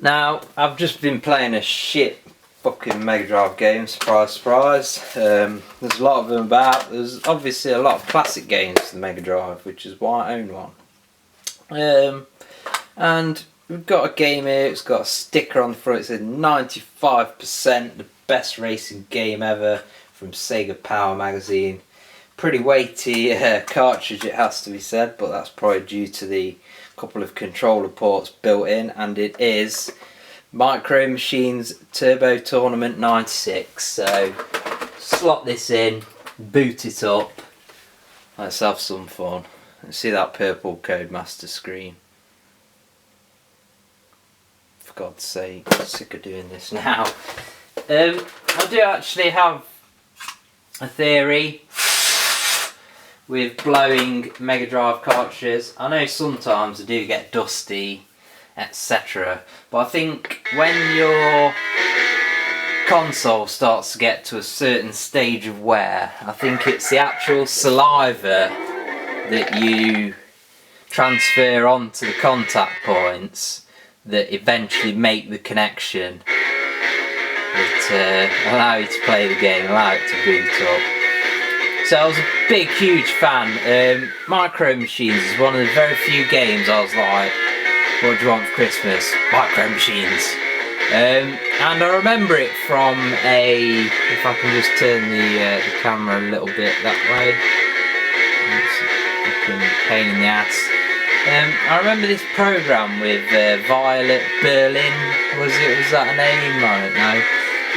Now, I've just been playing a shit fucking Megadrive game, surprise surprise. There's a lot of them about. There's obviously a lot of classic games for the Megadrive, which is why I own one. And we've got a game here, it's got a sticker on the front, it says 95% the best racing game ever from Sega Power magazine. Pretty weighty cartridge, it has to be said, but that's probably due to the couple of controller ports built in, and it is Micro Machines Turbo Tournament 96. So slot this in, boot it up, let's have some fun. Let's see that purple Codemaster screen. For God's sake, I'm sick of doing this now. I do actually have a theory with blowing Megadrive cartridges. I know sometimes they do get dusty, etc. But I think when your console starts to get to a certain stage of wear, I think it's the actual saliva that you transfer onto the contact points that eventually make the connection that allow you to play the game, allow it to boot up. So I was a big, huge fan. Micro Machines is one of the very few games I was like, what do you want for Christmas? Micro Machines. And I remember it from a, if I can just turn the camera a little bit that way. It's a fucking pain in the ass. I remember this programme with Violet Berlin, was that a name? I don't know.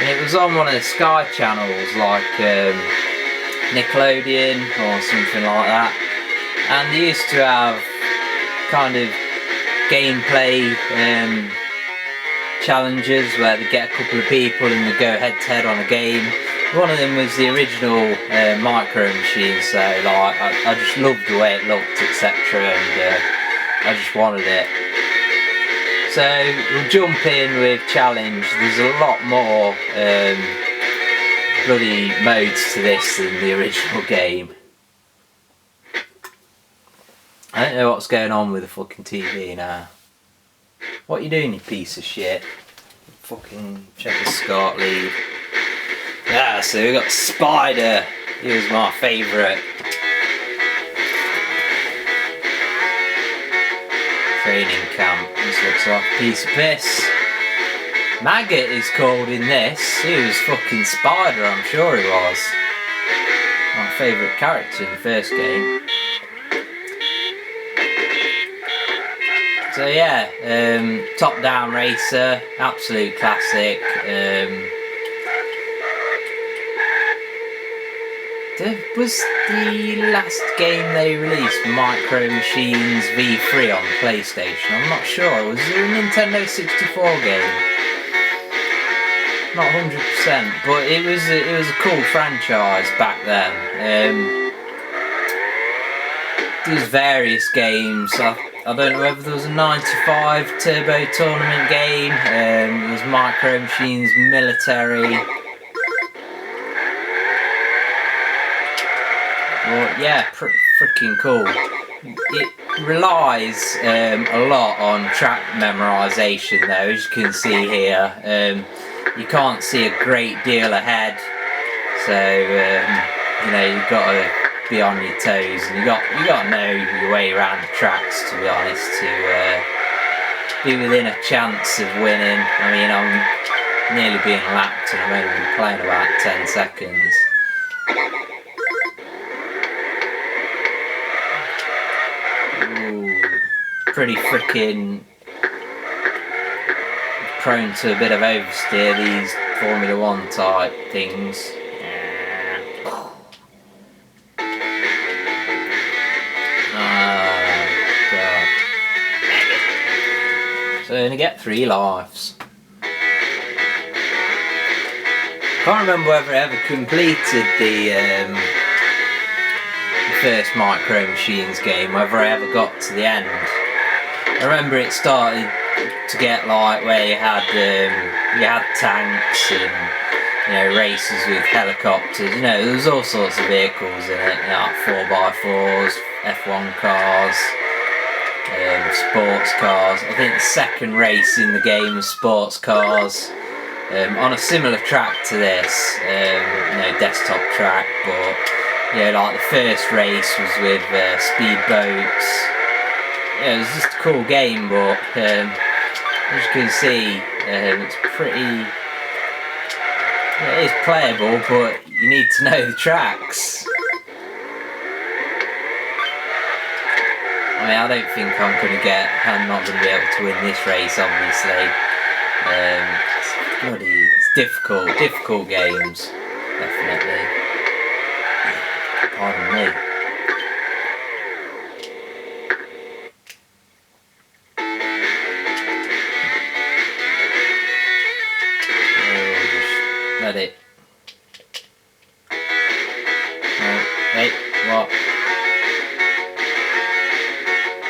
And it was on one of the Sky channels like Nickelodeon or something like that. And they used to have kind of gameplay challenges where they get a couple of people and they go head to head on a game. One of them was the original Micro Machine, so like I just loved the way it looked, etc. and I just wanted it. So we'll jump in with challenge. There's a lot more bloody modes to this than the original game. I don't know what's going on with the fucking TV now. What you doing, you piece of shit? Fucking check the SCART lead. Yeah, so we got Spider. He was my favourite. Training camp. This looks like a piece of piss. Maggot is called in this. He was fucking Spider, I'm sure he was. My favourite character in the first game. So yeah, top down racer, absolute classic. Was the last game they released Micro Machines V3 on PlayStation? I'm not sure. Was there a Nintendo 64 game? Not 100%, but it was a cool franchise back then. There's various games. I don't know whether there was a 95 Turbo Tournament game. There was Micro Machines Military. But yeah, freaking cool. It relies a lot on track memorisation though, as you can see here. You can't see a great deal ahead, so you know, you've got to be on your toes, and you got to know your way around the tracks, to be honest, to be within a chance of winning. I mean, I'm nearly being lapped and I've only been playing about 10 seconds. Ooh, pretty freaking prone to a bit of oversteer, these Formula 1 type things. God. So I only get 3 lives. Can't remember whether I ever completed the first Micro Machines game, whether I ever got to the end. I remember it started to get like where you had tanks and, you know, races with helicopters. You know, there was all sorts of vehicles in it, you know, like 4x4s, F1 cars. sports cars. I think the second race in the game was sports cars. On a similar track to this, desktop track, but like the first race was with speedboats. It was just a cool game, but as you can see, it's pretty. It is playable, but you need to know the tracks. I mean, I don't think I'm not going to be able to win this race, obviously. It's difficult games, definitely. Pardon me. Just let it. Wait, what?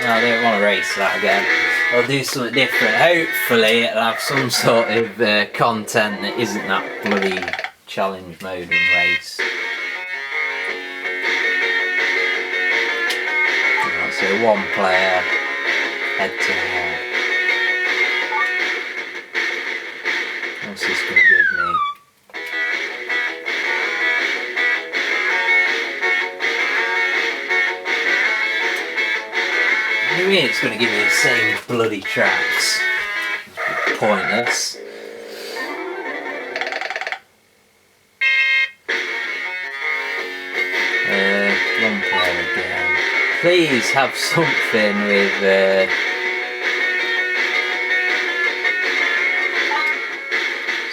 No, I don't want to race that again. I'll do something different. Hopefully it'll have some sort of content that isn't that bloody challenge mode and race. Right, so one player, head to head. What's this going to give me? What do you mean it's going to give me the same bloody tracks? Pointless. One player again. Please have something with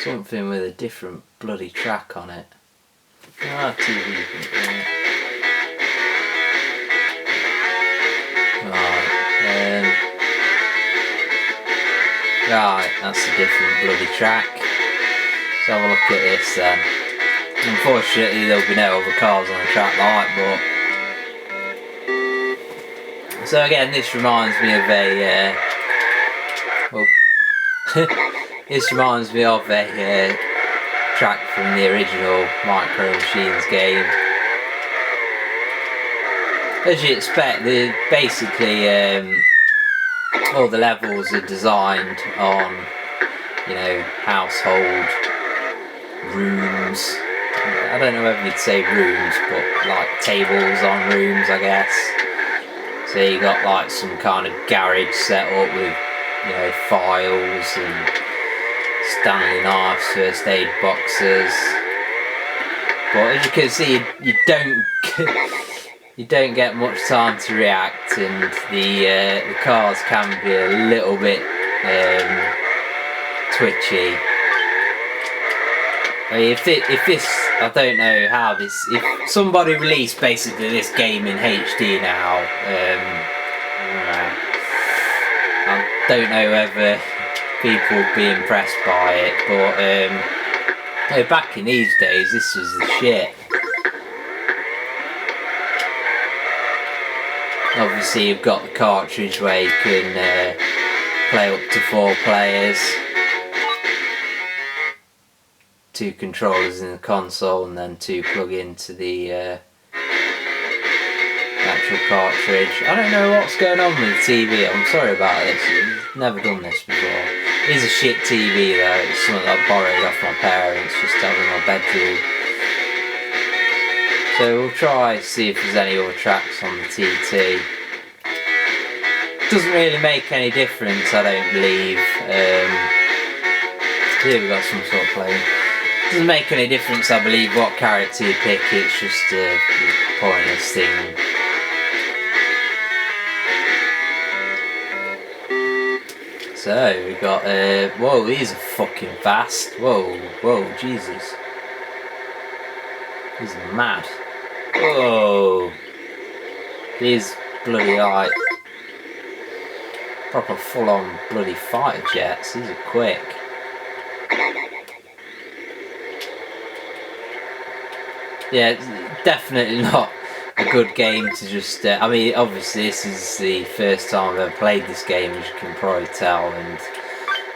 something with a different bloody track on it. TV. Right, that's a different bloody track. Let's have a look at this then. Unfortunately there'll be no other cars on the track like, but... So again, this reminds me of a... this reminds me of a track from the original Micro Machines game. As you expect, basically all the levels are designed on, household rooms. I don't know whether you'd say rooms, but like tables on rooms, I guess. So you got like some kind of garage set up with, files and Stanley knives, first aid boxes. But as you can see, you don't get much time to react, and the cars can be a little bit twitchy. I mean, if this, I don't know how this. If somebody released basically this game in HD now, I don't know whether people would be impressed by it, but back in these days, this was the shit. Obviously you've got the cartridge where you can play up to 4 players, 2 controllers in the console and then 2 plug into the actual cartridge. I don't know what's going on with the TV, I'm sorry about this, I've never done this before. It is a shit TV though, it's something that I borrowed off my parents just to have in my bedroom. So we'll try to see if there's any other tracks on the TT. Doesn't really make any difference, I don't believe. Here we've got some sort of plane. Doesn't make any difference, I believe, what character you pick. It's just a pointless thing. So we got. Whoa, these are fucking fast. Whoa, Jesus. These are mad. Whoa. These bloody like proper full on bloody fighter jets. These are quick. Yeah, it's definitely not a good game to just... I mean, obviously this is the first time I've ever played this game, as you can probably tell, and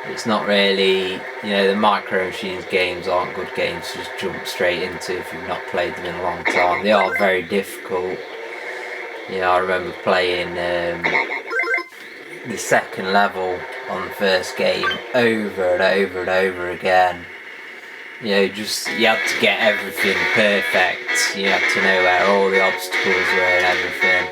it's not really... the Micro Machines games aren't good games to just jump straight into if you've not played them in a long time. They are very difficult. I remember playing the second level on the first game over and over and over again. You know, just you had to get everything perfect. You had to know where all the obstacles were and everything.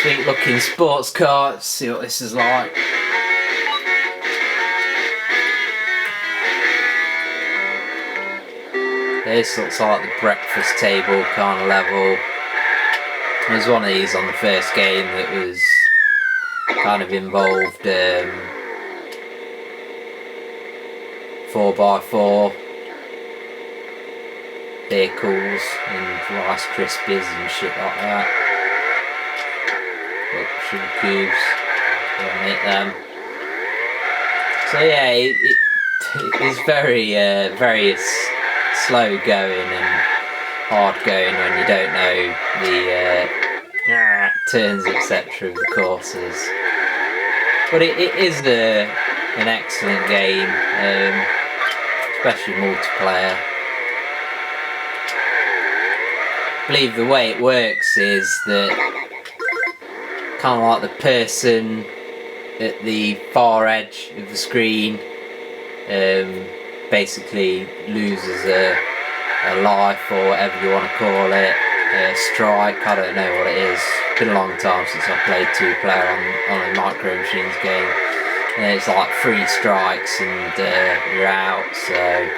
Sweet looking sports car. Let's see what this is like. This looks like the breakfast table kind of level. There's one of these on the first game that was kind of involved 4x4 vehicles and Rice Krispies and shit like that. Look, sugar cubes, don't make them. So yeah, it's very slow going and hard going when you don't know the turns etc. of the courses. But it is an excellent game, especially multiplayer. I believe the way it works is that kind of like the person at the far edge of the screen basically loses a life, or whatever you want to call it, a strike, I don't know what it is. It's been a long time since I played 2-player on a Micro Machines game. And it's like 3 strikes and you're out, so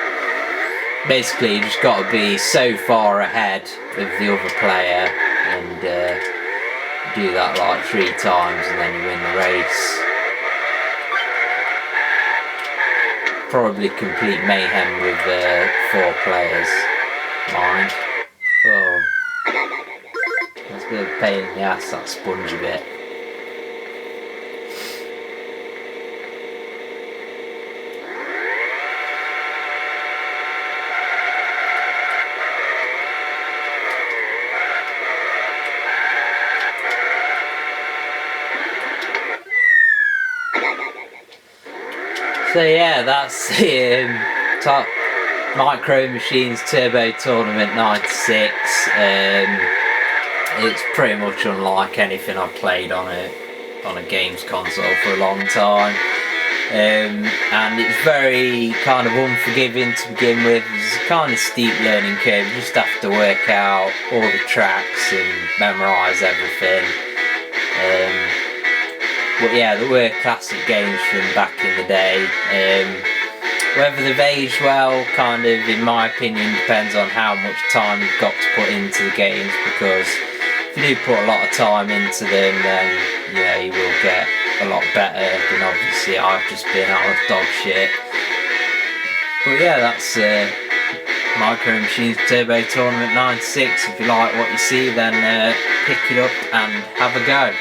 basically you just got to be so far ahead of the other player and do that like 3 times and then you win the race. Probably complete mayhem with 4 players. Mind. Oh, that's a bit of a pain in the ass, that spongy bit. So yeah, that's the top Micro Machines Turbo Tournament 96. It's pretty much unlike anything I've played on a games console for a long time. And it's very kind of unforgiving to begin with. It's a kind of steep learning curve. You just have to work out all the tracks and memorise everything. But yeah, there were classic games from back in the day. Whether they've aged well, kind of, in my opinion, depends on how much time you've got to put into the games, because if you do put a lot of time into them, then you know, you will get a lot better than obviously I've just been out of dog shit. But yeah, that's Micro Machines Turbo Tournament 96. If you like what you see, then pick it up and have a go.